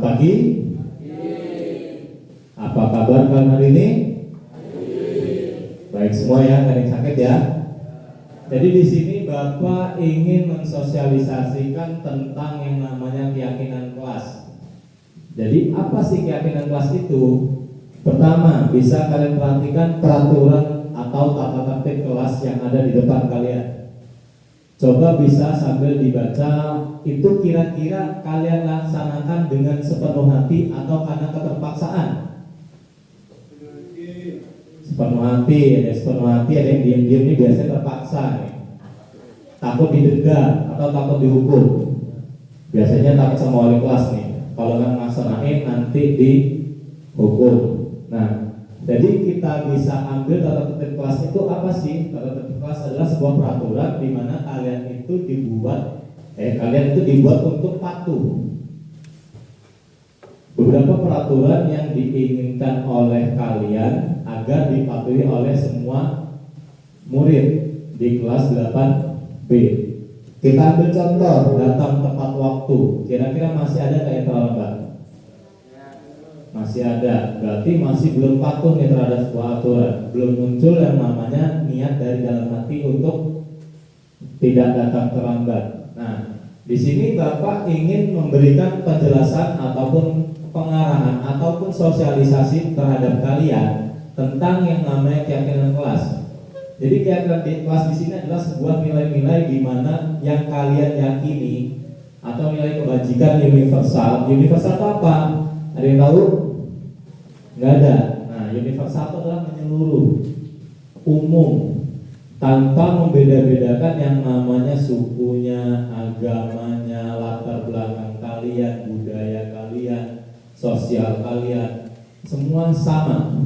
pagi. Apa kabar kalian hari ini? Baik semua ya, nggak ada yang sakit ya. Jadi di sini Bapak ingin mensosialisasikan tentang yang namanya keyakinan kelas. Jadi apa sih keyakinan kelas itu? Pertama, bisa kalian perhatikan peraturan atau tata tertib kelas yang ada di depan kalian. Coba bisa sambil dibaca, itu kira-kira kalian laksanakan dengan sepenuh hati atau karena keterpaksaan? Sepenuh hati, ada yang diam-diam ini biasanya terpaksa nih. Takut didenda atau takut dihukum. Biasanya takut sama wali kelas nih. Kalau nggak ngelaksanain nanti dihukum. Nah, jadi kita bisa ambil tata tertib kelas itu apa sih? Tata tertib kelas adalah sebuah peraturan di mana kalian itu dibuat untuk patuh. Beberapa peraturan yang diinginkan oleh kalian agar dipatuhi oleh semua murid di kelas 8B. Kita ambil contoh, datang tepat waktu. Kira-kira masih ada kayak terlambat? Masih ada, berarti masih belum patuh nih terhadap sebuah aturan. Belum muncul yang namanya niat dari dalam hati untuk tidak datang terlambat. Nah, di sini Bapak ingin memberikan penjelasan ataupun pengarahan ataupun sosialisasi terhadap kalian tentang yang namanya keyakinan kelas. Jadi keyakinan kelas di sini adalah sebuah nilai-nilai di mana yang kalian yakini atau nilai kebajikan universal. Universal itu apa? Ada yang tahu? Nggak ada. Nah, universal itu adalah menyeluruh, umum, tanpa membeda-bedakan yang namanya sukunya, agamanya, latar belakang kalian, budaya kalian, sosial kalian, semua sama.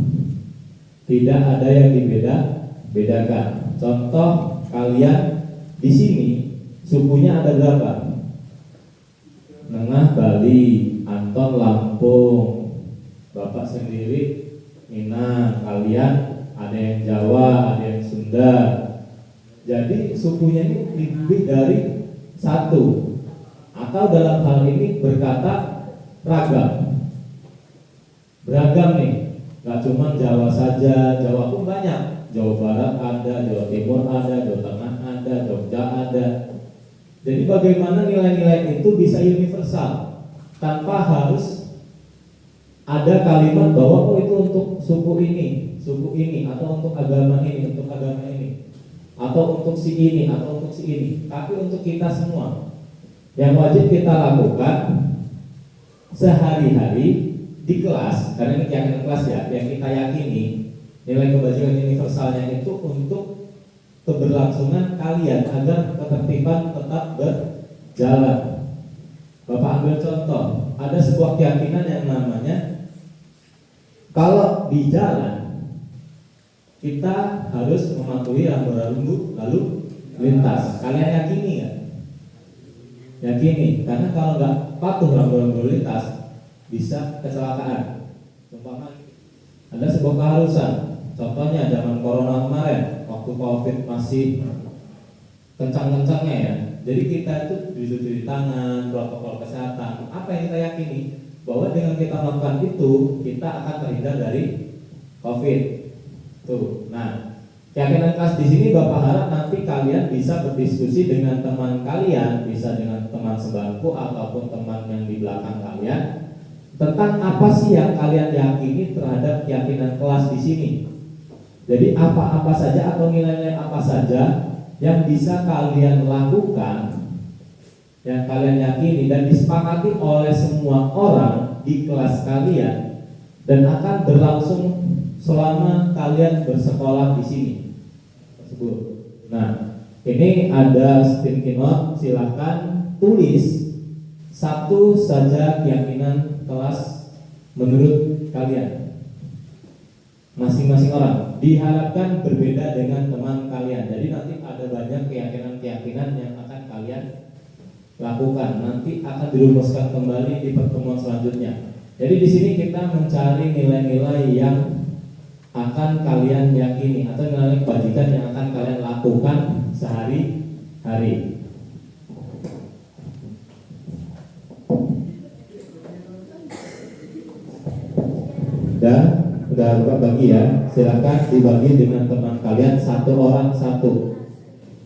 Tidak ada yang dibedakan. Contoh, kalian di sini sukunya ada berapa? Nengah Bali, Anton Lampung, Bapak sendiri Minang, kalian ada yang Jawa, ada yang Sunda. Jadi sukunya ini lebih dari satu. Atau dalam hal ini berkata beragam nih. Gak cuma Jawa saja, Jawa pun banyak. Jawa Barat ada, Jawa Timur ada, Jawa Tengah ada, Jogja ada. Jadi bagaimana nilai-nilai itu bisa universal tanpa harus ada kalimat bahwa itu untuk suku ini, atau untuk agama ini, atau untuk si ini, atau untuk si ini, tapi untuk kita semua. Yang wajib kita lakukan sehari-hari di kelas, karena ini keyakinan kelas ya, yang kita yakini nilai kebajikan universalnya itu untuk keberlangsungan kalian agar ketertiban tetap berjalan. Bapak ambil contoh, ada sebuah keyakinan yang namanya kalau di jalan kita harus mematuhi rambu-rambu lalu lintas. Kalian yakini nggak? Yakini, karena kalau nggak patuh rambu-rambu lintas bisa kecelakaan. Umpama ada sebuah keharusan. Contohnya zaman corona kemarin, waktu COVID masih kencang-kencangnya ya. Jadi kita itu cuci tangan, protokol kesehatan. Apa yang kita yakini? Bahwa dengan kita melakukan itu, kita akan terhindar dari COVID. Tuh. Nah, keyakinan kelas di sini Bapak harap nanti kalian bisa berdiskusi dengan teman kalian, bisa dengan teman sebangku ataupun teman yang di belakang kalian tentang apa sih yang kalian yakini terhadap keyakinan kelas di sini. Jadi apa-apa saja atau nilai-nilai apa saja yang bisa kalian lakukan, yang kalian yakini dan disepakati oleh semua orang di kelas kalian dan akan berlangsung selama kalian bersekolah di sini tersebut. Nah, ini ada sticky note, silahkan tulis satu saja keyakinan kelas menurut kalian masing-masing orang. Diharapkan berbeda dengan teman kalian. Jadi nanti ada banyak keyakinan-keyakinan yang akan kalian lakukan. Nanti akan dirumuskan kembali di pertemuan selanjutnya. Jadi di sini kita mencari nilai-nilai yang akan kalian yakini atau nilai kebajikan yang akan kalian lakukan sehari-hari. udah buka bagi ya. Silakan dibagi dengan teman kalian, satu orang satu.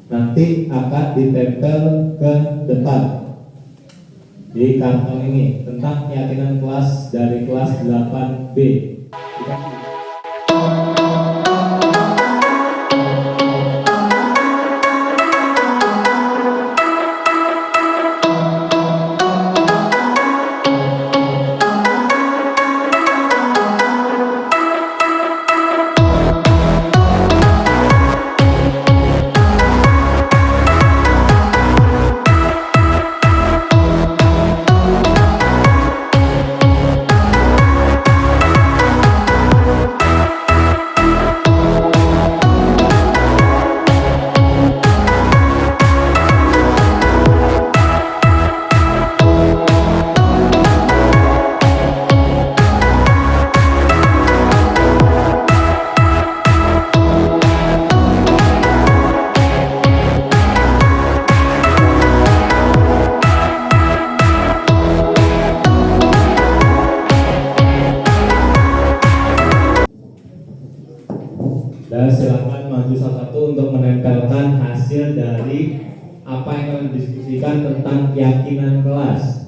Nanti akan ditempel ke depan di kantong ini tentang keyakinan kelas dari kelas 8B. Dan silakan maju satu-satu untuk menempelkan hasil dari apa yang kalian diskusikan tentang keyakinan kelas.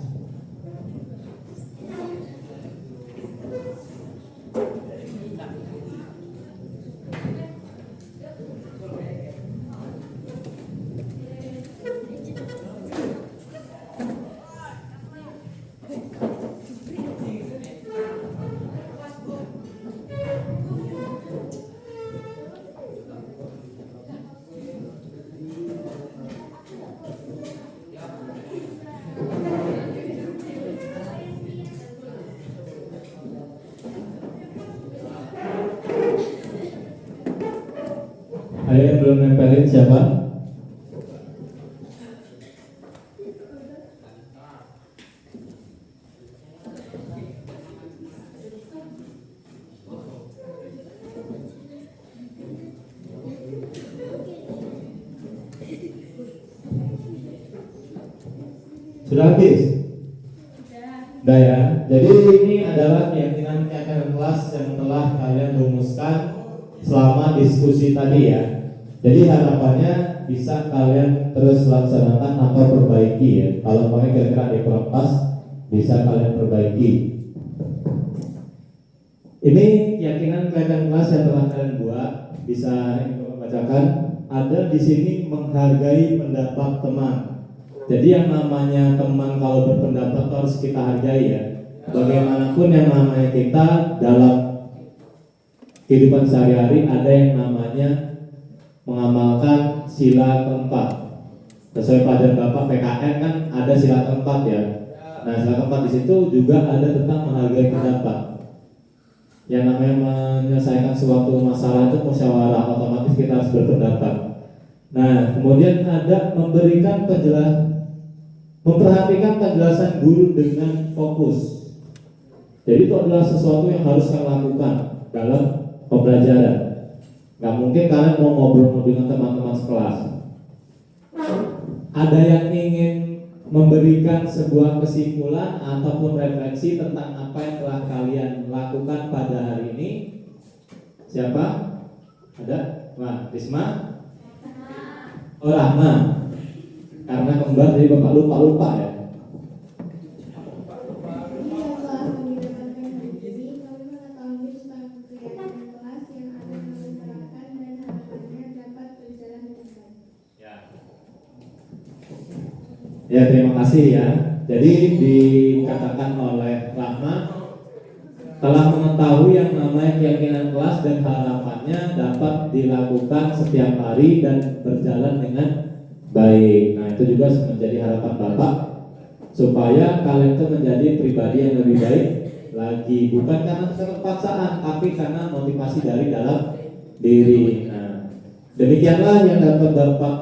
Ada yang belum nempelin siapa? Sudah habis? Sudah ya. Jadi ini adalah keyakinan kelas yang telah kalian rumuskan selama diskusi tadi ya. Jadi harapannya bisa kalian terus laksanakan atau perbaiki ya. Kalau kalian kira-kira ada kurang pas, bisa kalian perbaiki. Ini keyakinan kelas yang telah kalian buat, bisa bacakan. Ada di sini menghargai pendapat teman. Jadi yang namanya teman kalau berpendapat harus kita hargai ya. Bagaimanapun yang namanya kita dalam kehidupan sehari-hari ada yang namanya mengamalkan sila keempat. Sesuai pelajaran Bapak PKN kan ada sila keempat ya. Nah, sila keempat di situ juga ada tentang menghargai pendapat. Yang namanya menyelesaikan suatu masalah itu musyawarah, otomatis kita harus berpendapat. Nah, kemudian ada memberikan memperhatikan penjelasan guru dengan fokus. Jadi itu adalah sesuatu yang harus kalian lakukan dalam pembelajaran. Gak mungkin kalian mau ngobrol dengan teman-teman sekelas. Ada yang ingin memberikan sebuah kesimpulan ataupun refleksi tentang apa yang telah kalian lakukan pada hari ini? Siapa? Ada? Wah, Risma? Oh, Rahma. Karena kembar jadi Bapak lupa ya. Ya, terima kasih ya. Jadi dikatakan oleh Rahma telah mengetahui yang namanya keyakinan kelas dan harapannya dapat dilakukan setiap hari dan berjalan dengan baik. Nah, itu juga menjadi harapan Bapak supaya kalian itu menjadi pribadi yang lebih baik lagi, bukan karena keterpaksaan tapi karena motivasi dari dalam diri. Nah, demikianlah yang dapat Bapak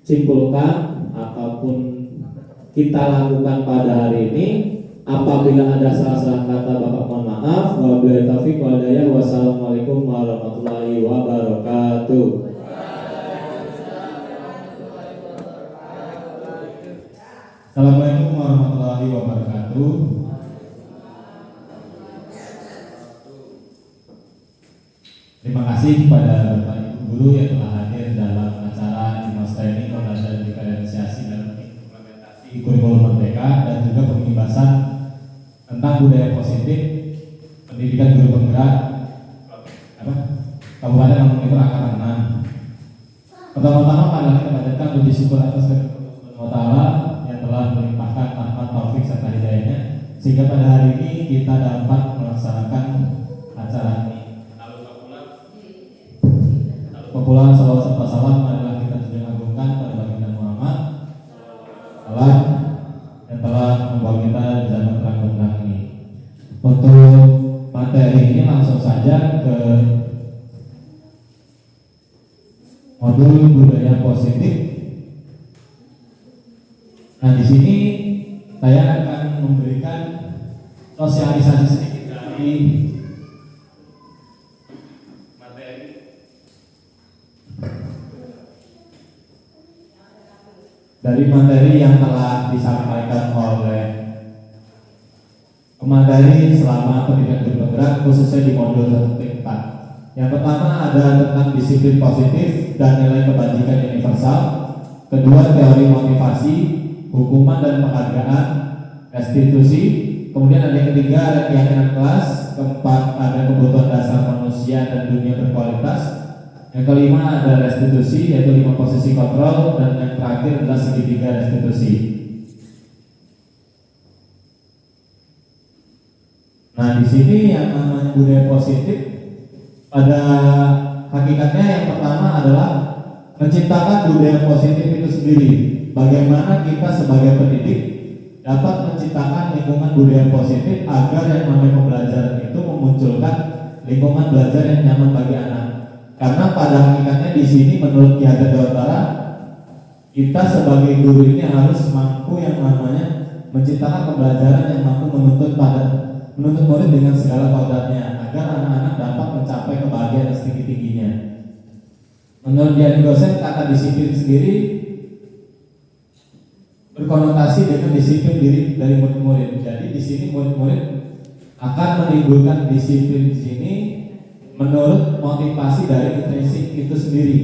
simpulkan apapun kita lakukan pada hari ini. Apabila ada salah-salah kata Bapak mohon maaf. Wabillahi taufiq wal hidayah. Wassalamualaikum warahmatullahi wabarakatuh. Assalamualaikum warahmatullahi wabarakatuh. kasih kepada Bapak Ibu Guru yang telah hadir dalam acara Dimas Training Modal dan Diferensiasi dalam implementasi kurikulum Merdeka dan juga pembahasan tentang budaya positif pendidikan guru penggerak Kabupaten Lampung Timur angkatan 6. Pertama-tama marilah kita panjatkan puji syukur atas kehadirat Allah yang telah melimpahkan rahmat taufik serta hidayahnya sehingga pada hari ini kita dapat melaksanakan acara ini. Kepulangan salawat serta salam marilah kita juga agungkan pada baginda Muhammad Allah yang telah membawa kita di zaman terang benderang ini. Untuk materi ini langsung saja ke modul budaya positif. Nah, di sini saya akan memberikan sosialisasi sedikit dari materi yang telah disampaikan oleh pemateri selama pendidikan guru penggerak khususnya di modul 1.4. Yang pertama ada tentang disiplin positif dan nilai kebajikan universal. Kedua, teori motivasi, hukuman dan penghargaan, restitusi. Kemudian ada yang ketiga, ada keyakinan kelas. Keempat, ada kebutuhan dasar manusia dan dunia berkualitas. Yang kelima ada restitusi, yaitu 5 posisi kontrol, dan yang terakhir adalah segitiga restitusi. Nah, di sini yang namanya budaya positif pada hakikatnya yang pertama adalah menciptakan budaya positif itu sendiri. Bagaimana kita sebagai pendidik dapat menciptakan lingkungan budaya positif agar yang namanya pembelajaran itu memunculkan lingkungan belajar yang nyaman bagi anak. Karena pada hakikatnya di sini menurut Ki Hajar Dewantara, kita sebagai guru ini harus mampu yang namanya menciptakan pembelajaran yang mampu menuntut murid dengan segala kodratnya agar anak-anak dapat mencapai kebahagiaan setinggi-tingginya. Menurut Dian dosen, kata disiplin sendiri berkonotasi dengan disiplin diri dari murid-murid. Jadi di sini murid-murid akan menimbulkan disiplin di sini menurut motivasi dari intrinsik itu sendiri.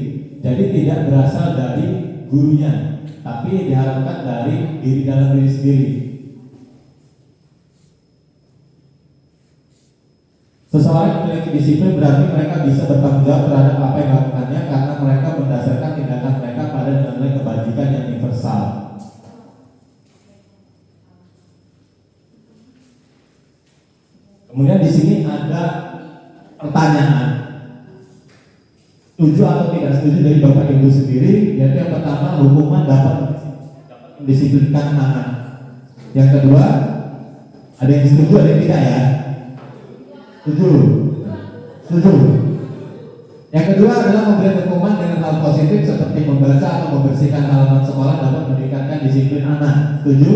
Jadi tidak berasal dari gurunya, tapi diharapkan dari dalam diri sendiri. Seseorang yang memiliki disiplin berarti mereka bisa bertanggung jawab terhadap apa yang dilakukannya karena mereka berdasarkan tindakan mereka pada nilai kebajikan yang universal. Kemudian di sini ada pertanyaan, setuju atau tidak setuju dari Bapak Ibu sendiri. Yaitu yang pertama, hukuman dapat mendisiplinkan anak. Yang kedua, ada yang setuju, ada yang tidak ya? Setuju. Yang kedua adalah memberi hukuman dengan hal positif seperti membaca atau membersihkan halaman sekolah dapat meningkatkan disiplin anak. Setuju?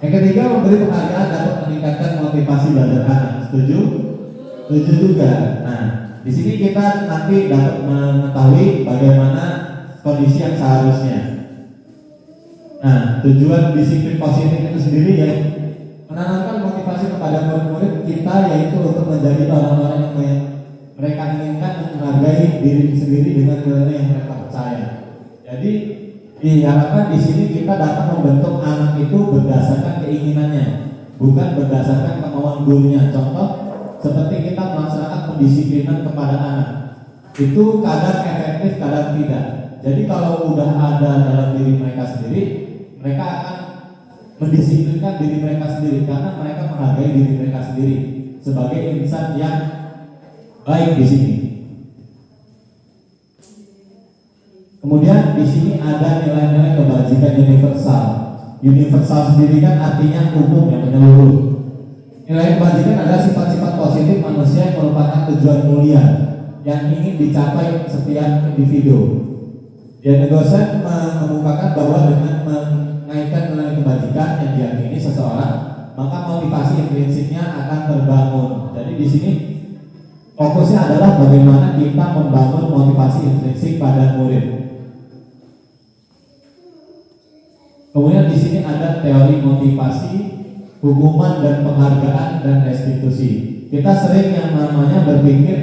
Yang ketiga, memberi penghargaan dapat meningkatkan motivasi belajar anak. Setuju juga. Nah, di sini kita nanti dapat mengetahui bagaimana kondisi yang seharusnya. Nah, tujuan disiplin positif itu sendiri ya menanamkan motivasi kepada murid-murid kita, yaitu untuk menjadi orang-orang yang mereka inginkan dan menghargai diri sendiri dengan nilai yang mereka percaya. Jadi diharapkan di sini kita dapat membentuk anak itu berdasarkan keinginannya, bukan berdasarkan kemauan gurunya. Contoh seperti kita melaksanakan pendisiplinan kepada anak, itu kadang efektif, kadang tidak. Jadi kalau udah ada dalam diri mereka sendiri, mereka akan mendisiplinkan diri mereka sendiri karena mereka menghargai diri mereka sendiri sebagai insan yang baik di sini. Kemudian di sini ada nilai-nilai kebajikan universal. Universal sendiri kan artinya umum, yang menyeluruh. Nilai kebajikan adalah sifat-sifat positif manusia yang merupakan tujuan mulia yang ingin dicapai setiap individu. Dian dosen mengemukakan bahwa dengan mengaitkan nilai kebajikan yang diyakini seseorang, maka motivasi intrinsiknya akan terbangun. Jadi di sini fokusnya adalah bagaimana kita membangun motivasi intrinsik pada murid. Kemudian di sini ada teori motivasi, hukuman dan penghargaan dan restitusi. Kita sering yang namanya berpikir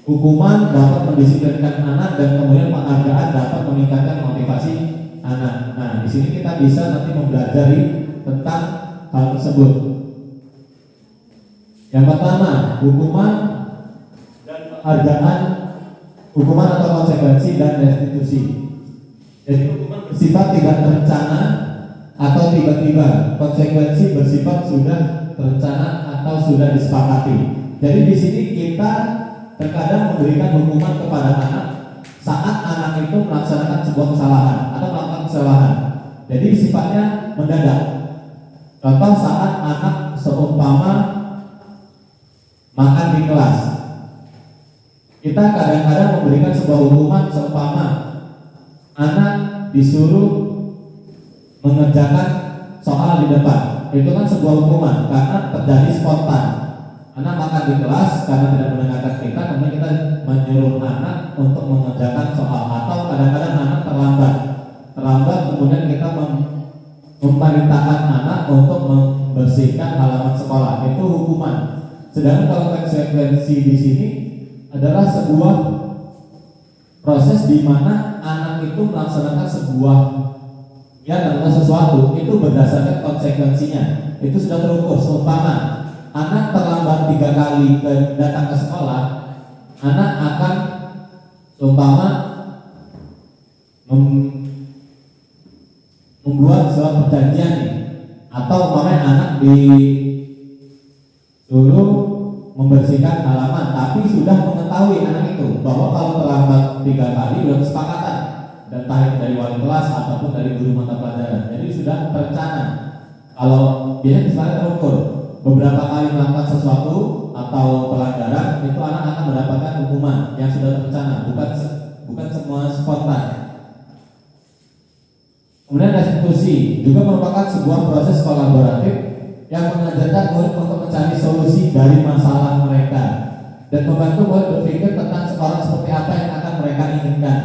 hukuman dapat mendisiplinkan anak dan kemudian penghargaan dapat meningkatkan motivasi anak. Nah, di sini kita bisa nanti mempelajari tentang hal tersebut. Yang pertama, hukuman dan penghargaan, hukuman atau konsekuensi dan restitusi. Jadi hukuman bersifat tidak terencana atau tiba-tiba, konsekuensi bersifat sudah terencana atau sudah disepakati. Jadi di sini kita terkadang memberikan hukuman kepada anak saat anak itu melaksanakan sebuah kesalahan atau melakukan kesalahan. Jadi sifatnya mendadak. Contoh saat anak seumpama makan di kelas, kita kadang-kadang memberikan sebuah hukuman seumpama anak disuruh mengerjakan soal di depan. Itu kan sebuah hukuman karena terjadi spontan. Anak makan di kelas karena tidak mendengarkan kita, kemudian kita menyuruh anak untuk mengerjakan soal, atau kadang-kadang anak terlambat kemudian kita memerintahkan anak untuk membersihkan halaman sekolah. Itu hukuman. Sedangkan kalau konsekuensi di sini adalah sebuah proses di mana anak itu melaksanakan sebuah adalah sesuatu itu berdasarkan konsekuensinya. Itu sudah terukur. Seumpama anak terlambat 3 kali datang ke sekolah, anak akan seumpama membuat suatu perjanjian nih, atau umpamanya anak disuruh membersihkan halaman, tapi sudah mengetahui anak itu bahwa kalau terlambat 3 kali sudah kesepakatan, dan entah itu dari wali kelas ataupun dari guru mata pelajaran. Jadi sudah terencana. Kalau biasanya misalnya terukur beberapa kali melakukan sesuatu atau pelanggaran, itu anak akan mendapatkan hukuman yang sudah terencana, bukan semua spontan. Kemudian restitusi juga merupakan sebuah proses kolaboratif yang mengajarkan murid untuk mencari solusi dari masalah mereka dan membantu murid berpikir tentang sekolah seperti apa yang akan mereka inginkan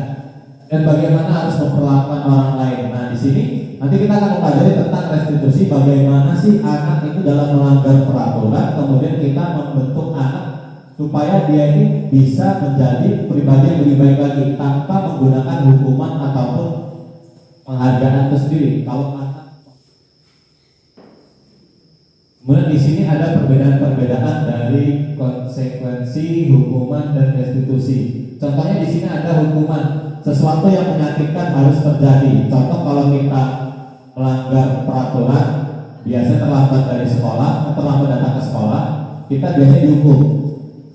dan bagaimana harus memperlakukan orang lain. Nah, di sini nanti kita akan mempelajari tentang restitusi, bagaimana sih anak itu dalam melanggar peraturan, kemudian kita membentuk anak supaya dia ini bisa menjadi pribadi yang lebih baik lagi tanpa menggunakan hukuman ataupun penghargaan itu sendiri. Kalau anak, kemudian di sini ada perbedaan-perbedaan dari konsekuensi, hukuman, dan restitusi. Contohnya di sini ada hukuman. Sesuatu yang menyakitkan harus terjadi. Contoh kalau kita melanggar peraturan, biasanya terlambat dari sekolah atau terlambat datang ke sekolah, kita biasanya dihukum.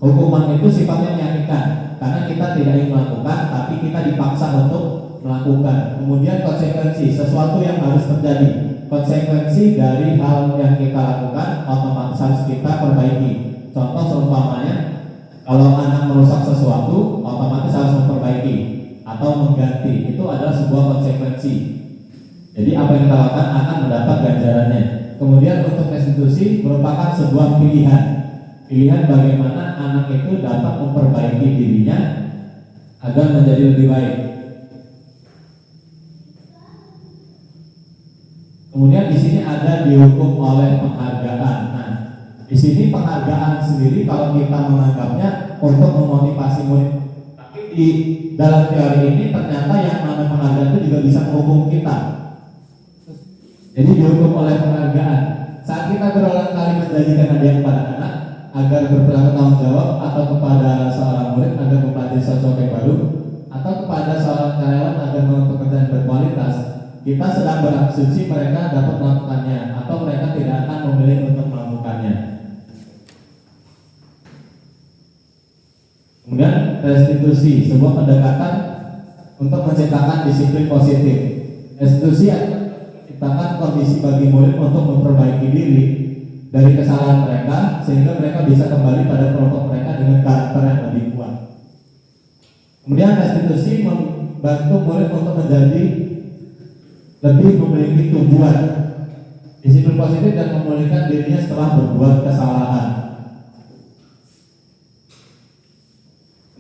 Hukuman itu sifatnya menyakitkan karena kita tidak ingin melakukan, tapi kita dipaksa untuk melakukan. Kemudian konsekuensi, sesuatu yang harus terjadi. Konsekuensi dari hal yang kita lakukan otomatis harus kita perbaiki. Contoh seumpamanya, kalau anak merusak sesuatu, otomatis harus memperbaiki atau mengganti. Itu adalah sebuah konsekuensi. Jadi apa yang kita lakukan akan mendapat ganjarannya. Kemudian untuk restitusi merupakan sebuah pilihan. Pilihan bagaimana anak itu dapat memperbaiki dirinya agar menjadi lebih baik. Kemudian di sini ada dihukum oleh penghargaan. Nah, di sini penghargaan sendiri kalau kita menganggapnya untuk memotivasi murid, tapi di dalam teori ini ternyata yang namanya penghargaan itu juga bisa menghukum kita. Jadi dihukum oleh penghargaan. Saat kita berulang kali menjanjikan hadiah kepada anak agar berperilaku tanggung jawab, atau kepada seorang murid agar mempelajari sesuatu yang baru, atau kepada seorang karyawan agar melakukan pekerjaan berkualitas, kita sedang berasumsi mereka dapat melakukannya atau mereka tidak akan memilih untuk melakukannya. Kemudian restitusi, sebuah pendekatan untuk menciptakan disiplin positif. Restitusi akan menciptakan kondisi bagi murid untuk memperbaiki diri dari kesalahan mereka sehingga mereka bisa kembali pada kelompok mereka dengan karakter yang lebih kuat. Kemudian restitusi membantu murid untuk menjadi lebih memiliki tujuan, disiplin positif, dan memulihkan dirinya setelah berbuat kesalahan.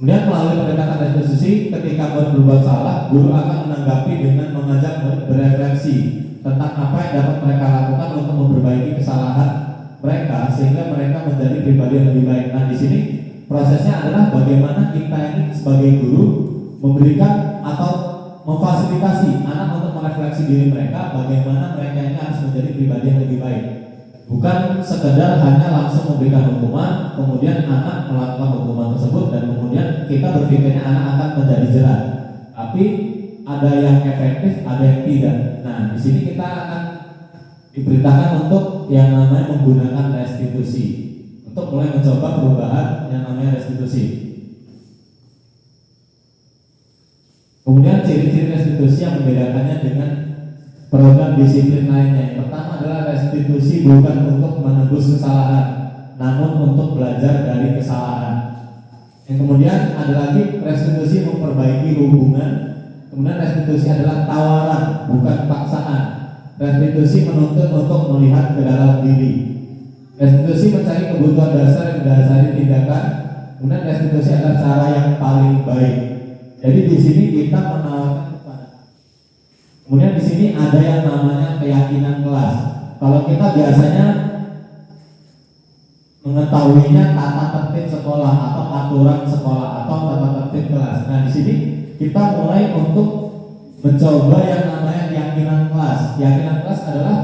Kemudian melalui pendekatan restitusi, ketika murid berbuat salah, guru akan menanggapi dengan mengajak murid berefleksi tentang apa yang dapat mereka lakukan untuk memperbaiki kesalahan mereka sehingga mereka menjadi pribadi yang lebih baik. Nah, di sini prosesnya adalah bagaimana kita ini sebagai guru memberikan atau memfasilitasi anak untuk merefleksi diri mereka, bagaimana mereka ini harus menjadi pribadi yang lebih baik. Bukan sekedar hanya langsung memberikan hukuman, kemudian anak melakukan hukuman tersebut dan kemudian kita berpikirnya anak akan menjadi jerah. Tapi ada yang efektif, ada yang tidak. Nah, di sini kita akan diberitakan untuk yang namanya menggunakan restitusi, untuk mulai mencoba perubahan yang namanya restitusi. Kemudian ciri-ciri restitusi yang membedakannya dengan program disiplin lainnya. Yang pertama adalah restitusi bukan untuk menebus kesalahan, namun untuk belajar dari kesalahan. Yang kemudian ada lagi restitusi memperbaiki hubungan. Kemudian restitusi adalah tawaran, bukan paksaan. Restitusi menuntut untuk melihat ke dalam diri. Restitusi mencari kebutuhan dasar yang mendasari tindakan. Kemudian restitusi adalah cara yang paling baik. Jadi di sini kita menawarkan. Kemudian di sini ada yang namanya keyakinan kelas. Kalau kita biasanya mengetahuinya tata tertib sekolah atau aturan sekolah atau tata tertib kelas. Nah, di sini kita mulai untuk mencoba yang namanya keyakinan kelas. Keyakinan kelas adalah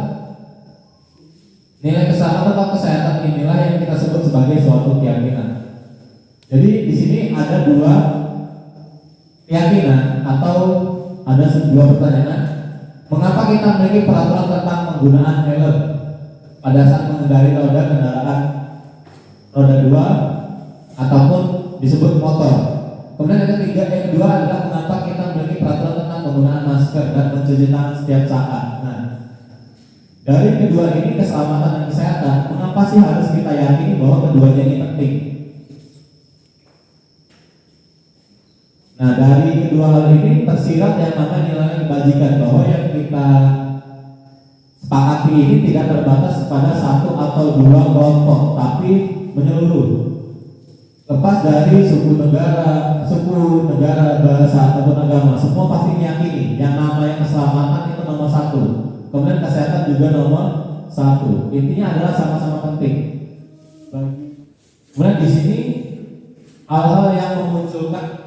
nilai keselamatan atau kesehatan, inilah yang kita sebut sebagai suatu keyakinan. Jadi di sini ada dua keyakinan atau ada sebuah pertanyaan. Mengapa kita memiliki peraturan tentang penggunaan helm pada saat mengendarai roda kendaraan roda 2 ataupun disebut motor? Kemudian yang kedua adalah mengapa kita memiliki peraturan tentang penggunaan masker dan mencuci tangan setiap saat. Nah, dari kedua ini, keselamatan dan kesehatan, mengapa sih harus kita yakini bahwa keduanya ini penting? Nah, dari kedua hal ini tersirat yang namanya nilai kebajikan, bahwa yang kita sepakati ini tidak terbatas pada satu atau dua kelompok, tapi menyeluruh. Lepas dari suku negara, bahasa ataupun agama, semua pasti meyakini yang namanya keselamatan itu nomor satu. Kemudian kesehatan juga nomor satu. Intinya adalah sama-sama penting. Kemudian di sini hal-hal yang memunculkan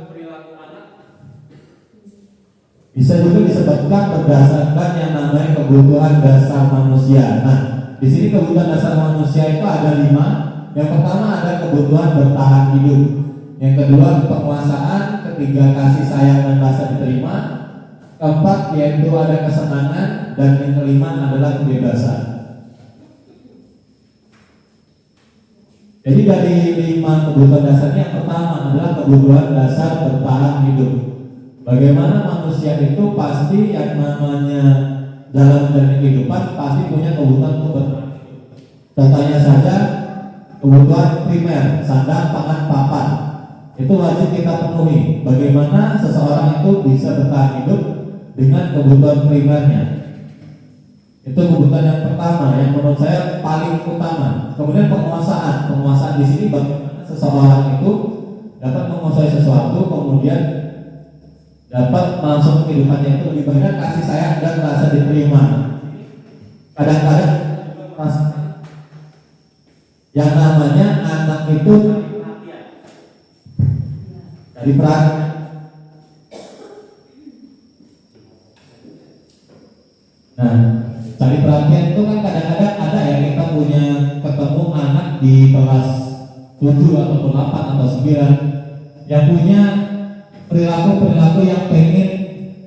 bisa juga disebabkan berdasarkan yang namanya kebutuhan dasar manusia. Nah, di sini kebutuhan dasar manusia itu ada 5. Yang pertama ada kebutuhan bertahan hidup. Yang kedua penguasaan, ketiga kasih sayang dan rasa diterima, keempat yaitu ada kesenangan, dan yang kelima adalah kebebasan. Jadi dari 5 kebutuhan dasarnya, yang pertama adalah kebutuhan dasar bertahan hidup. Bagaimana manusia itu pasti yang namanya dalam menjalani kehidupan pasti punya kebutuhan untuk bertahan hidup. Contohnya saja kebutuhan primer, sandang, pangan, papan, itu wajib kita penuhi. Bagaimana seseorang itu bisa bertahan hidup dengan kebutuhan primernya? Itu kebutuhan yang pertama, yang menurut saya paling utama. Kemudian penguasaan di sini bagaimana seseorang itu dapat menguasai sesuatu, kemudian dapat langsung kehidupannya itu lebih banyak kasih sayang dan rasa diterima. Kadang-kadang yang namanya anak itu dari perhatian. Nah, cari perhatian itu kan kadang-kadang ada ya, kita punya ketemu anak di kelas 7 atau 8 atau 9 yang punya perilaku yang pengen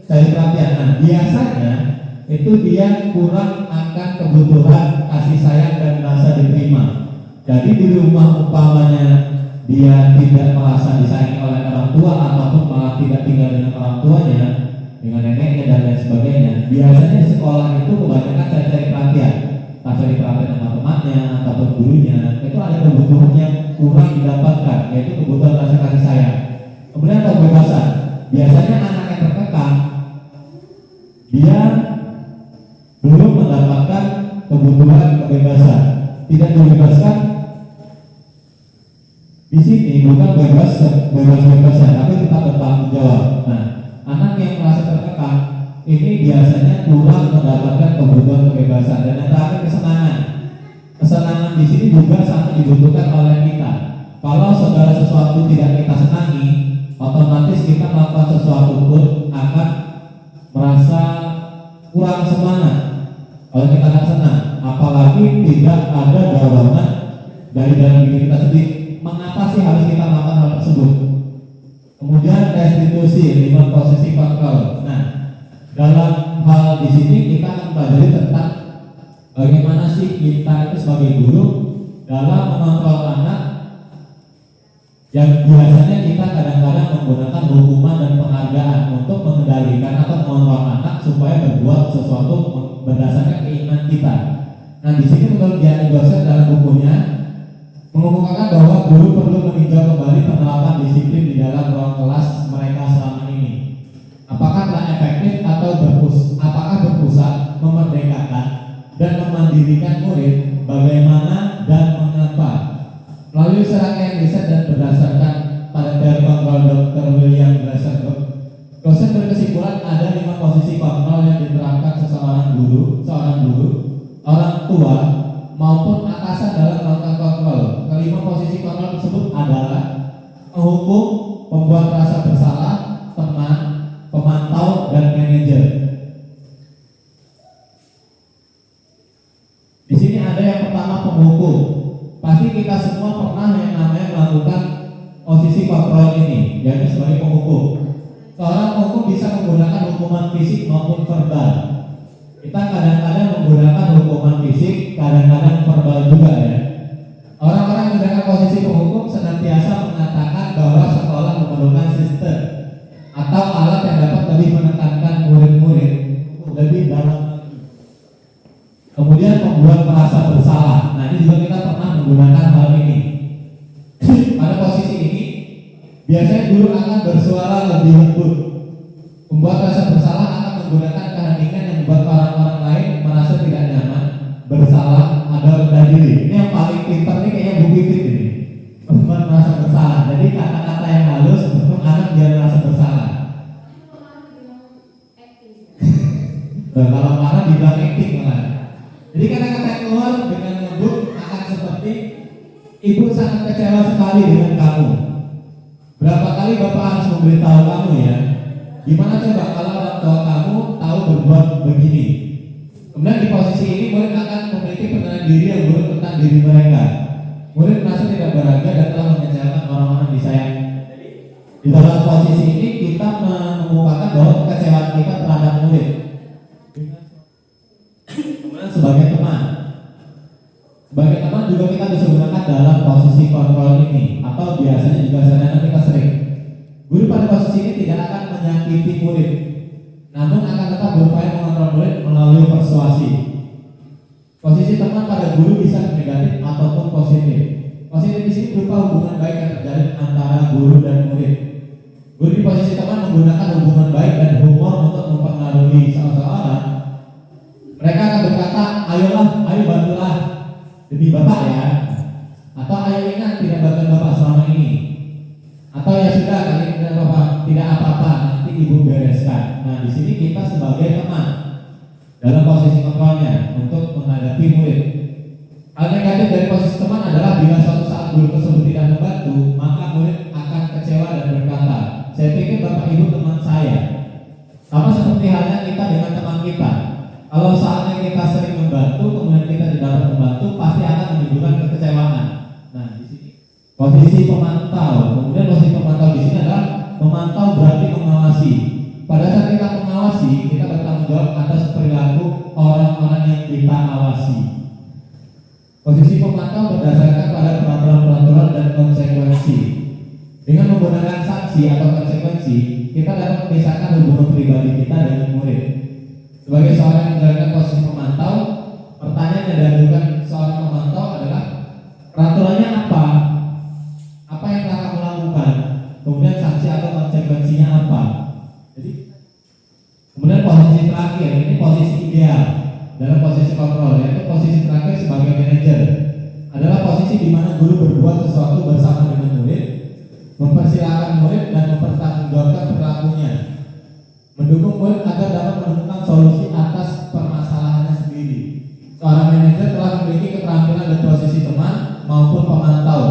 cari perhatian. Nah, biasanya itu dia kurang akan kebutuhan kasih sayang dan rasa diterima. Jadi di rumah umpamanya dia tidak merasa disayangi oleh orang tua ataupun malah tidak tinggal dengan orang tuanya, dengan neneknya dan lain sebagainya, biasanya di sekolah itu kebanyakan cari perhatian, cari perhatian sama temannya ataupun gurunya. Itu ada kebutuhan yang kurang didapatkan, yaitu kebutuhan rasa kasih sayang. Kemudian kebebasan, biasanya anak yang terkekang dia belum mendapatkan kebutuhan kebebasan, tidak dibebaskan, di sini bukan bebas ya, tapi tetap bertanggung jawab. Nah, anak yang merasa tertekan ini biasanya kurang mendapatkan kebutuhan kebebasan dan yang terakhir kesenangan. Kesenangan di sini juga sangat dibutuhkan oleh kita. Kalau segala sesuatu tidak kita senangi, otomatis kita melakukan sesuatu pun akan merasa kurang semangat. Kalau kita tidak senang, apalagi tidak ada dorongan dari dalam diri kita sendiri. Mengapa sih harus kita melakukan hal tersebut? Kemudian restitusi, remote possessive control. Nah, dalam hal di sini kita akan pelajari tentang bagaimana sih kita itu sebagai guru dalam mengontrol anak yang biasanya kita kadang-kadang menggunakan hukuman dan penghargaan untuk mengendalikan atau mengontrol anak supaya berbuat sesuatu berdasarkan keinginan kita. Nah, di sini menurut Gianni Gosset dalam bukunya mengemukakan bahwa guru perlu meninjau kembali penerapan disiplin di dalam ruang kelas mereka selama ini. Apakah telah efektif atau berpusat memerdekakan dan memandirikan murid, bagaimana dan mengapa. Melalui serangkaian riset dan berdasarkan pada teori kontrol Dr. William Glasser, Gosset berkesimpulan ada 5 posisi kontrol yang diterapkan seorang guru, orang tua maupun atasan dalam melakukan kontrol. Kelima posisi kontrol tersebut adalah penghukum, pembuat rasa bersalah, teman, pemantau, dan manajer. Di sini ada yang pertama penghukum. Pasti kita semua pernah yang namanya melakukan posisi kontrol ini, yaitu sebagai penghukum. Seorang penghukum bisa menggunakan hukuman fisik maupun verbal. Kita kadang-kadang menggunakan hukuman fisik, kadang-kadang verbal juga ya. Orang-orang yang menggunakan posisi penghukum senantiasa mengatakan bahwa sekolah memerlukan sistem atau alat yang dapat lebih menekankan murid-murid lebih dalam. Kemudian membuat merasa bersalah. Nah, ini juga kita pernah menggunakan hal ini. Pada posisi ini biasanya guru akan bersuara lebih lembut. Membuat rasa bersalah akan menggunakan keheningan yang membuat orang-orang lain merasa tidak nyaman, bersalah, atau rendah diri. Ini yang paling pintar nih kayaknya Bu Pipit ini. Membuat merasa bersalah. Jadi kata-kata yang halus untuk anak biar merasa bersalah. Nah, kalau marah dibilang acting malah. Jadi kata-kata yang keluar dengan lembut akan seperti ibu sangat kecewa sekali dengan kamu. Berapa kali bapak harus memberitahu kamu ya? Gimana coba kalau orang tua kamu tahu berbuat begini? Kemudian di posisi ini murid akan memiliki penilaian diri yang buruk tentang diri mereka. Murid merasa tidak berharga dan telah mengecewakan orang-orang disayang. Di dalam posisi ini kita mengemukakan bahwa kekecewaan kita terhadap murid. Kemudian sebagai teman juga kita bisa gunakan dalam posisi kontrol ini, atau biasanya juga sering kita sering. Guru pada posisi ini tidak akan menyakiti murid, namun akan tetap berupaya mengontrol murid melalui persuasi. Posisi teman pada guru bisa negatif ataupun positif. Positif di sini berupa hubungan baik yang terjalin antara guru dan murid. Guru di posisi teman menggunakan hubungan baik dan humor untuk mempengaruhi seseorang. Mereka akan berkata, ayolah, ayo bantulah demi bapak ya, atau ayo ingat tidak bantu bapak selama ini, atau ya sudah kali tidak apa-apa, nanti ibu bereskan. Nah, di sini kita sebagai teman dalam posisi kontrolnya untuk menghadapi murid. Hal negatif dari posisi teman adalah bila suatu saat guru tersebut tidak membantu, maka murid akan kecewa dan berkata, saya pikir bapak ibu teman saya. Sama seperti halnya kita dengan teman kita. Kalau saatnya kita sering membantu, kemudian kita tidak dapat membantu, pasti akan menimbulkan kekecewaan. Nah, di sini posisi pemantau. Kemudian posisi pemantau di sini adalah memantau berarti mengawasi. Pada saat kita mengawasi, kita bertanggung jawab atas perilaku orang-orang yang kita awasi. Posisi pemantau berdasarkan pada peraturan-peraturan dan konsekuensi. Dengan menggunakan sanksi atau konsekuensi, kita dapat memisahkan hubungan pribadi kita dengan murid. Sebagai seorang yang menjalankan posisi pemantau, pertanyaan yang diajukan seorang pemantau adalah peraturannya apa? Apa yang telah kamu lakukan? Kemudian sanksi atau konsekuensinya apa? Jadi, kemudian posisi terakhir, ini posisi ideal dalam posisi kontrol, yaitu posisi terakhir sebagai manajer. Adalah posisi di mana guru berbuat sesuatu bersama dengan murid mempersilahkan murid dan mempertanggungjawabkan perilakunya, mendukung murid agar dapat menemukan solusi atas permasalahannya sendiri. Seorang manajer telah memiliki keterampilan dan posisi teman maupun pemantau,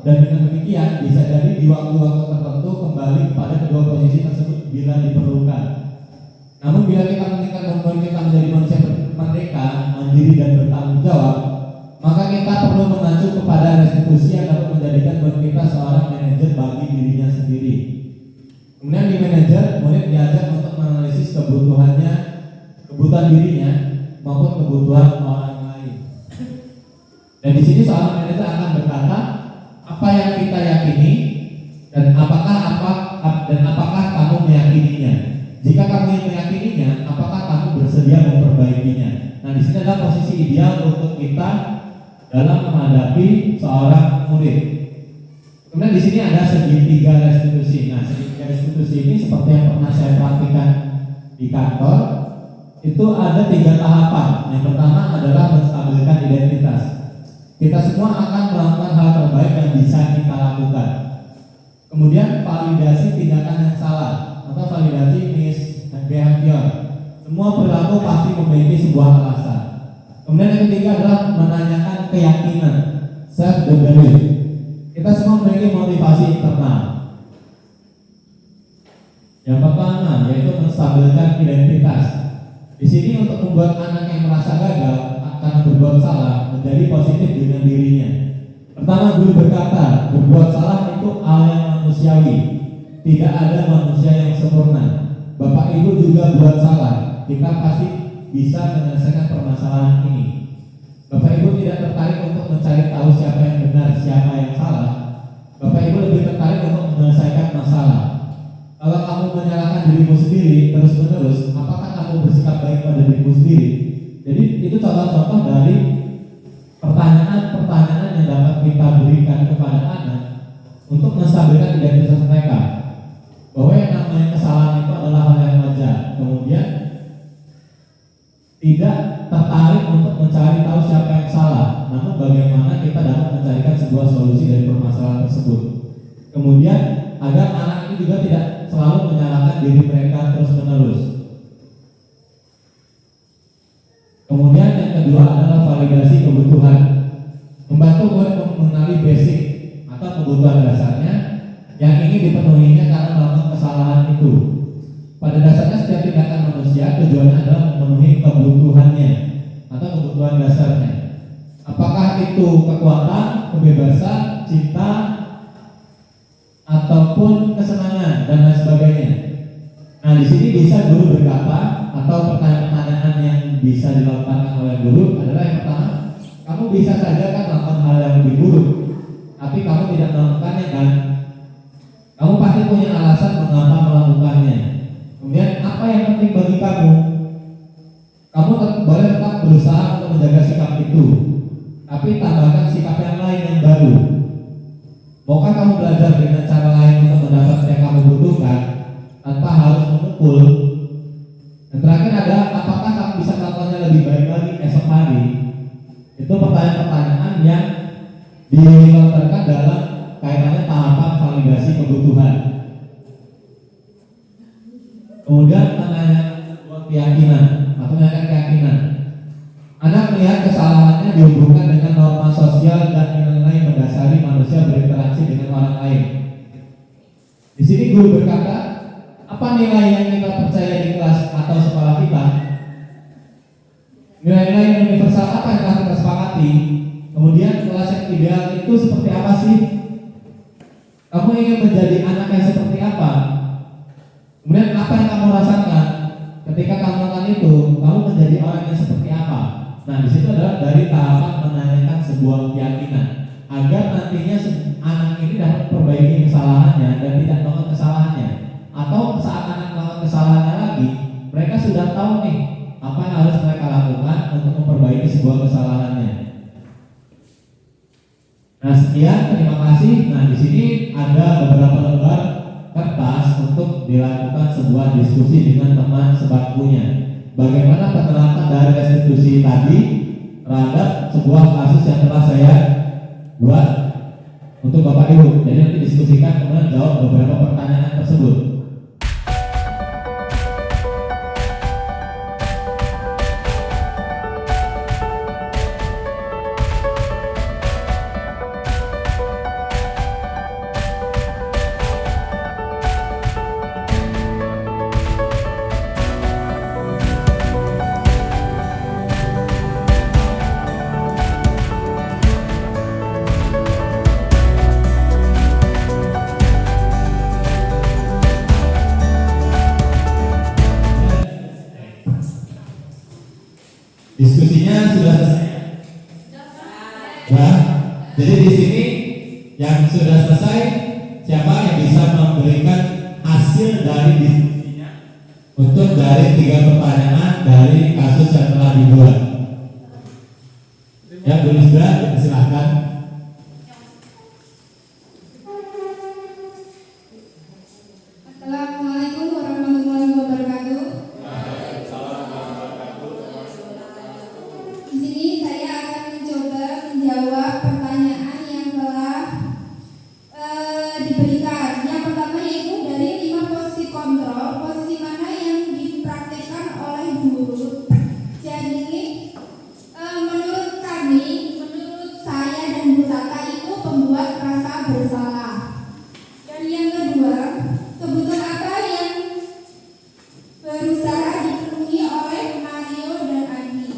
dan dengan demikian bisa jadi di waktu-waktu tertentu kembali kepada kedua posisi tersebut bila diperlukan. Namun bila kita meningkatkan membuat kita menjadi manusia merdeka, mandiri dan bertanggung jawab, maka kita perlu mengacu kepada restitusi yang dapat menjadikan buat kita seorang manajer bagi dirinya sendiri. Kemudian di manajer, murid diajak untuk menganalisis kebutuhan dirinya maupun kebutuhan orang lain. Dan di sini seorang manajer akan berkata, apa yang kita yakini dan apakah kamu meyakininya? Jika kamu yang meyakininya, apakah kamu bersedia memperbaikinya? Nah, di sini adalah posisi ideal untuk kita dalam menghadapi seorang murid. Kemudian di sini ada segitiga restitusi. Nah, segitiga restitusi ini seperti yang pernah saya praktikkan di kantor, itu ada 3 tahapan. Yang pertama adalah menstabilkan identitas. Kita semua akan melakukan hal terbaik yang bisa kita lakukan. Kemudian validasi tindakan yang salah atau validasi misbehavior. Semua perilaku pasti memiliki sebuah alasan. Kemudian yang ketiga adalah menanyakan keyakinan, self belief. Kita semua memiliki motivasi internal. Yang pertama yaitu menstabilkan identitas. Di sini untuk membuat anak yang merasa gagal karena berbuat salah menjadi positif dengan dirinya. Pertama, guru berkata, berbuat salah itu hal yang manusiawi. Tidak ada manusia yang sempurna. Bapak Ibu juga buat salah. Kita pasti bisa menyelesaikan permasalahan ini. Bapak Ibu tidak tertarik untuk mencari tahu siapa yang benar, siapa yang salah. Bapak Ibu lebih tertarik untuk menyelesaikan masalah. Kalau kamu menyalahkan dirimu sendiri terus-menerus, apakah kamu bersikap baik pada dirimu sendiri? Jadi itu contoh-contoh dari pertanyaan-pertanyaan yang dapat kita berikan kepada anak untuk menstabilkan identitas mereka. Bahwa yang namanya kesalahan itu adalah hal yang wajar. Kemudian tidak tertarik untuk mencari tahu siapa yang salah, namun bagaimana kita dapat mencarikan sebuah solusi dari permasalahan tersebut. Kemudian agar anak ini juga tidak selalu menyalahkan diri mereka terus-menerus. Kemudian yang kedua adalah validasi kebutuhan. Membantu murid mengenali basic atau kebutuhan dasarnya yang ingin dipenuhinya karena melakukan kesalahan itu. Pada dasarnya setiap tindakan manusia tujuannya adalah memenuhi kebutuhannya atau kebutuhan dasarnya. Apakah itu kekuatan, kebebasan, cinta, ataupun kesenangan dan lain sebagainya. Nah, di sini bisa guru berkata atau pertanyaan-pertanyaan yang bisa dilakukan oleh guru adalah yang pertama, kamu bisa saja kan melakukan hal yang lebih buruk, tapi kamu tidak melakukannya kan? Kamu pasti punya alasan mengapa melakukannya. Kemudian apa yang penting bagi kamu? Kamu boleh tetap berusaha untuk menjaga sikap itu, tapi tambahkan sikap yang lain yang baru. Maukah kamu belajar dengan cara lain untuk mendapat yang kamu butuhkan tanpa harus memukul? Dan terakhir ada, apakah kamu bisa melakukannya lebih baik lagi esok hari? Itu pertanyaan-pertanyaan yang dilontarkan dalam kaitannya tahapan validasi kebutuhan. Kemudian menanyakan sebuah keyakinan atau menanyakan keyakinan. Anak melihat kesalahannya dihubungkan dengan norma sosial dan nilai mendasari manusia berinteraksi dengan orang lain. Di sini guru berkata, apa nilai yang kita percaya di kelas atau sekolah kita? Nilai-nilai universal apa yang telah kita sepakati? Kemudian kelas yang ideal itu seperti apa sih? Kamu ingin menjadi anak yang seperti apa? Kemudian apa yang kamu rasakan ketika kamu melakukan itu? Kamu menjadi orang yang seperti apa? Nah, di situ adalah dari tahapan menanyakan sebuah keyakinan agar nantinya anak ini dapat memperbaiki kesalahannya dan tidak melakukan kesalahannya. Atau saat anak melakukan kesalahannya lagi, mereka sudah tahu nih apa yang harus mereka lakukan untuk memperbaiki sebuah kesalahannya. Nah, sekian, terima kasih. Nah, di sini ada beberapa lembar kertas untuk dilakukan sebuah diskusi dengan teman sebangkunya. Bagaimana penerapan dari restitusi tadi terhadap sebuah kasus yang telah saya buat. untuk Bapak Ibu. Jadi nanti diskusikan kemudian jawab beberapa pertanyaan tersebut. Diskusinya sudah selesai. Ya. Jadi di sini yang sudah selesai, siapa yang bisa memberikan hasil dari diskusinya untuk dari 3 pertanyaan dari kasus yang telah dibuat? Ya, Bu Lisda, silakan. Assalamualaikum warahmatullahi wabarakatuh. Di sini saya akan mencoba menjawab pertanyaan yang telah diberikan. Yang pertama yaitu dari 5 posisi kontrol, posisi mana yang dipraktekkan oleh guru. Jadi menurut kami, menurut saya dan Bu Tata itu pembuat rasa bersalah. Dan yang kedua, kebutuhan apa yang berusaha dipenuhi oleh Mario dan Adi?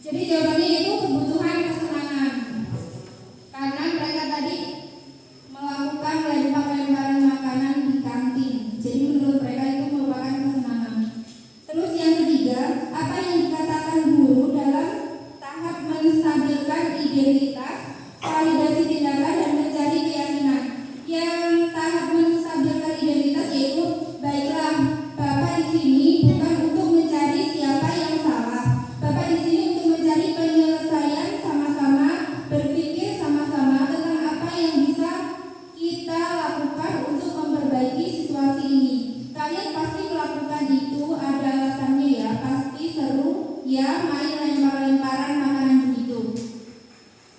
Jadi jawabannya itu kebutuhan kesenangan. Karena mereka tadi melakukan lempar-lemparan makanan di kantin. Jadi menurut mereka itu merupakan kesenangan. Terus yang ketiga, apa yang dikatakan guru dalam tahap menstabilkan identitas, validasi tindakan dan mencari keyakinan. Yang tahap menstabilkan identitas yaitu baiklah, Bapak di sini bukan untuk mencari siapa yang salah. Bapak di sini untuk mencari penyelesaian sama-sama, berpikir sama-sama tentang apa yang bisa kita lakukan untuk memperbaiki situasi ini. Kalian pasti melakukan itu, ada alasannya ya, pasti seru ya main lempar-lemparan makanan begitu.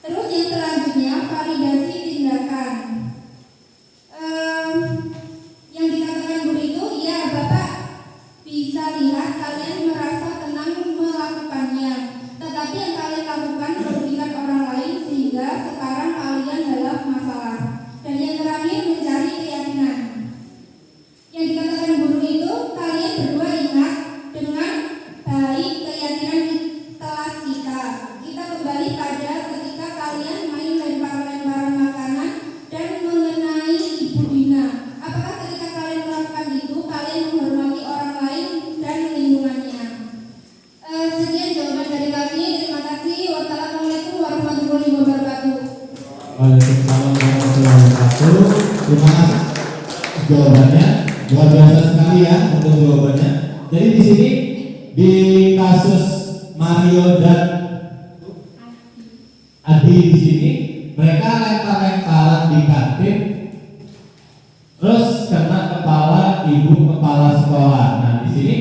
Terus yang selanjutnya validasi tindakan. Yang dikatakan guru itu, ya Bapak bisa lihat kalian merasa tenang melakukannya, tetapi yang kalian lakukan merugikan orang lain sehingga sekarang kalian dalam masalah. Dan yang terakhir mencari keyakinan. Yang dikatakan guru itu, kalian berdua ingat dengan baik keyakinan kelas kita. Kita kembali pada ketika kalian main lempar-lemparan makanan dan mengenai Ibu Dina. Apakah ketika kalian melakukan itu, kalian menghormati orang lain dan lingkungannya? Sekian jawaban dari kami. Terima kasih. Wassalamualaikum warahmatullahi wabarakatuh. Waalaikumsalam warahmatullahi wabarakatuh. Terima kasih jawabannya, luar biasa sekali ya untuk jawabannya. Jadi di sini di kasus Mario dan Adi di sini mereka lempar-lemparan di kantin, terus kena kepala ibu kepala sekolah. Nah di sini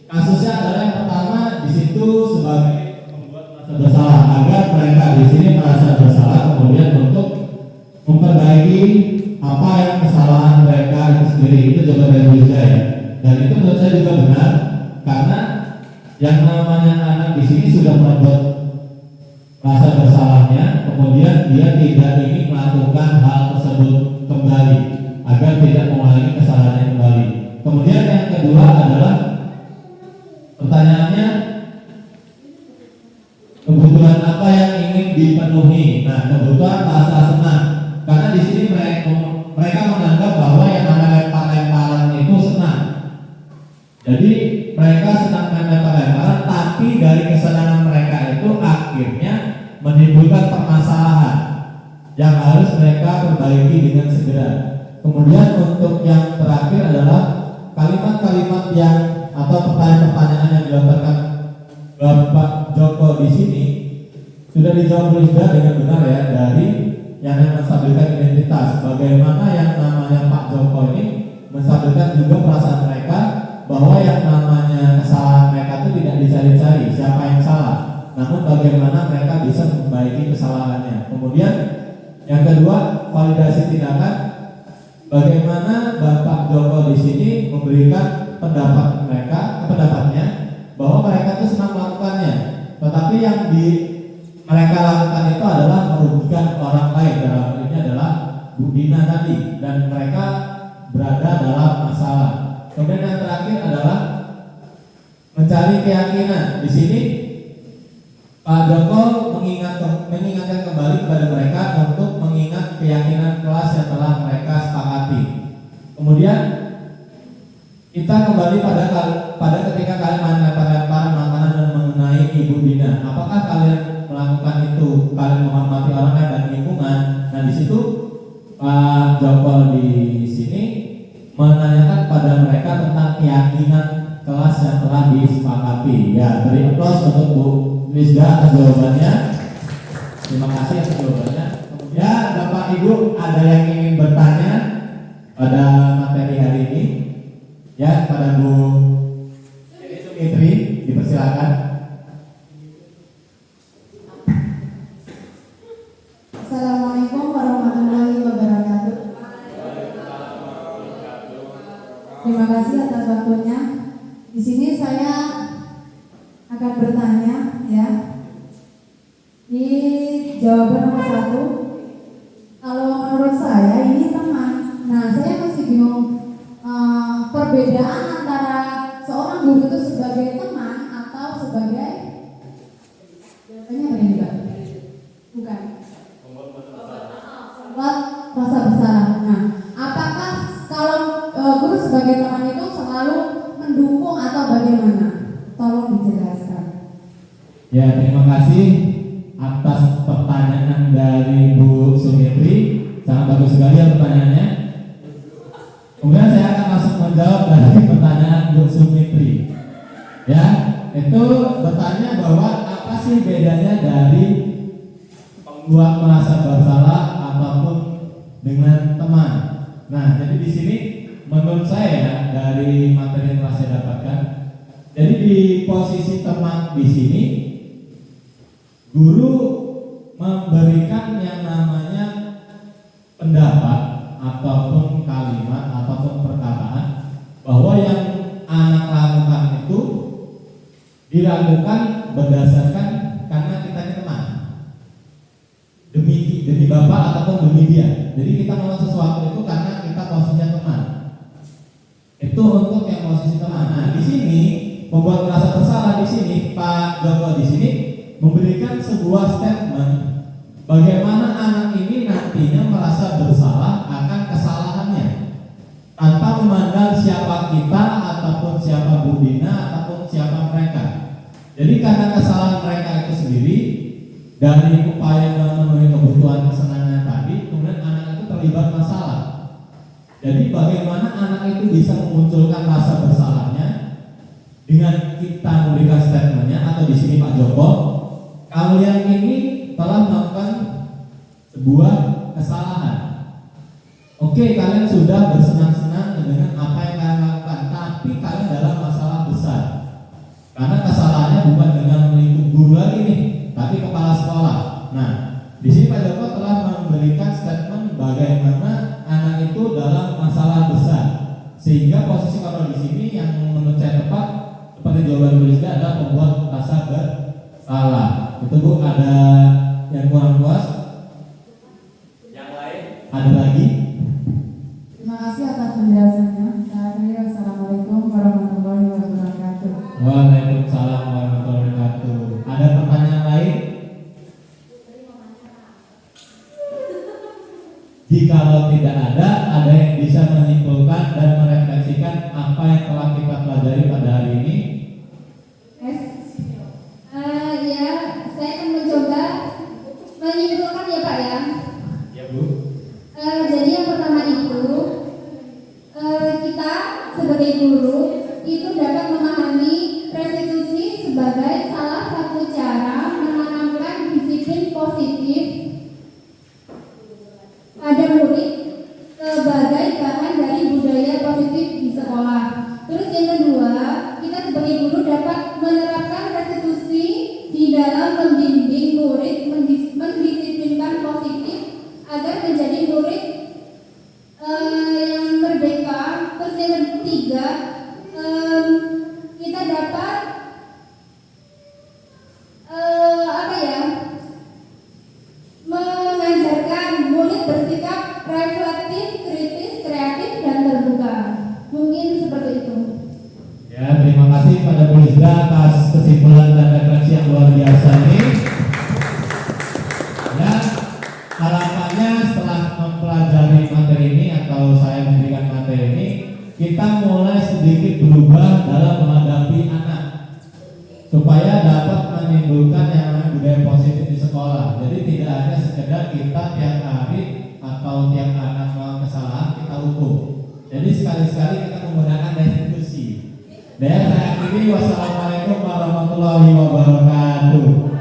kasusnya adalah yang pertama di situ sebagai membuat merasa bersalah, agar mereka di sini merasa bersalah kemudian untuk memperbaiki apa yang kesalahan mereka itu sendiri. Itu jawaban dari Bu Lisda ya. Dan itu menurut saya juga benar, karena yang namanya anak di sini sudah membuat rasa bersalahnya, kemudian dia tidak ingin melakukan hal tersebut kembali agar tidak mengulangi kesalahannya kembali. Kemudian yang kedua adalah pertanyaannya, kebutuhan apa yang ingin dipenuhi? Nah, kebutuhan rasa senang, karena di sini mereka menganggap bahwa yang namanya lempar-lemparan itu senang. Jadi mereka senang main lempar-lemparan, tapi dari kesenangan mereka itu akhirnya menimbulkan permasalahan yang harus mereka perbaiki dengan segera. Kemudian untuk yang terakhir adalah kalimat-kalimat yang atau pertanyaan-pertanyaan yang dilontarkan Bapak Joko di sini sudah dijawab Bu Lisda dengan benar ya, dari yang menstabilkan identitas. Bagaimana yang namanya Pak Joko ini menstabilkan juga perasaan mereka bahwa yang namanya kesalahan mereka itu tidak dicari-cari siapa yang salah, namun bagaimana mereka bisa memperbaiki kesalahannya. Kemudian yang kedua, validasi tindakan, bagaimana Bapak Joko di sini memberikan pendapatnya bahwa mereka itu senang melakukannya, tetapi yang mereka lakukan itu adalah merugikan orang lain, dalam hal ini adalah Bu Dina tadi, dan mereka berada dalam masalah. Kemudian yang terakhir adalah mencari keyakinan. Di sini Pak Joko mengingatkan kembali kepada mereka untuk mengingat keyakinan kelas yang telah mereka sepakati. Kemudian kita kembali pada ketika kalian melempar makanan dan mengenai Ibu Dina. Apakah kalian melakukan itu? Kalian menghormati orang lain dan lingkungan? Nah, di situ Pak Joko di sini menanyakan pada mereka tentang keyakinan kelas yang telah disepakati. Ya, beri aplaus untuk Bu Wisda atas jawabannya. Terima kasih atas jawabannya. Kemudian Bapak Ibu ada yang ingin bertanya pada materi hari ini? Ya, pada Bu Sumitri, dipersilakan. Assalamualaikum warahmatullahi wabarakatuh. Terima kasih atas waktunya. Di sini saya akan bertanya, ya. Di jawaban nomor 1, kalau menurut saya ini teman. Nah, saya masih bingung perbedaan antara seorang guru itu sebagai teman atau sebagai jawabannya apa ini, Pak? Bukan. Buat rasa bersalah. Nah, apakah kalau guru sebagai teman itu selalu mendukung atau bagaimana? Tolong dijelaskan. Ya, terima kasih atas pertanyaan dari Bu Sumitri. Sangat bagus sekali ya pertanyaannya. Kemudian saya akan langsung menjawab dari pertanyaan Bu Sumitri. Ya, itu bertanya bahwa apa sih bedanya dari membuat merasa bersalah ataupun dengan teman. Nah, jadi di sini menurut saya dari materi yang telah saya dapatkan, jadi di posisi teman di sini guru memberikan yang namanya pendapat ataupun kalimat ataupun perkataan bahwa yang anak lakukan itu dilakukan berdasarkan karena kita ini teman, demi bapak ataupun demi dia. Jadi kita melakukan sesuatu itu karena kita posisinya teman. Itu untuk yang posisi teman. Nah, di sini membuat merasa bersalah di sini Pak Joko di sini memberikan sebuah statement bagaimana anak ini nantinya merasa bersalah akan kesalahannya tanpa memandang siapa kita ataupun siapa Bu Dina ataupun siapa mereka. Jadi karena kesalahan mereka itu sendiri dari upaya memenuhi kebutuhan kesenangan tadi, kemudian anak itu terlibat masalah. Jadi bagaimana anak itu bisa memunculkan rasa bersalahnya dengan kita memberikan statementnya atau di sini Pak Joko, kalian ini telah melakukan sebuah kesalahan. Oke, kalian sudah bersenang-senang dengan apa yang kalian lakukan, tapi kalian dalam masalah besar. Karena kesalahannya bukan dengan melingkup guru lagi nih, tapi kepala sekolah. Nah, di sini Pak Joko telah memberikan statement bagaimana anak itu dalam masalah besar, sehingga posisi kalau di sini yang menurut saya tepat seperti jawaban tulisnya adalah membuat rasa bersalah. Itu Bu, ada yang kurang puas? Yang lain? Ada lagi? Terima kasih atas penjelasannya. Assalamualaikum warahmatullahi wabarakatuh. Waalaikumsalam warahmatullahi wabarakatuh. Ada pertanyaan lain? Jikalau tidak ada yang bisa menyimpulkan dan merefleksikan apa yang telah kita pelajari pada hari ini? Ya, saya akan mencoba menyimpulkan ya Pak ya. Ya Bu. Jadi yang pertama itu kita sebagai guru itu dapat memahami restitusi sebagai salah satu cara menanamkan disiplin positif pada murid sebagai bahan supaya dapat menimbulkan yang namanya budaya positif di sekolah. Jadi tidak hanya sekedar kita tiap hari atau tiap anak melakukan kesalahan kita hukum. Jadi sekali-sekali kita menggunakan restitusi. Dan saya akhiri, wassalamualaikum warahmatullahi wabarakatuh.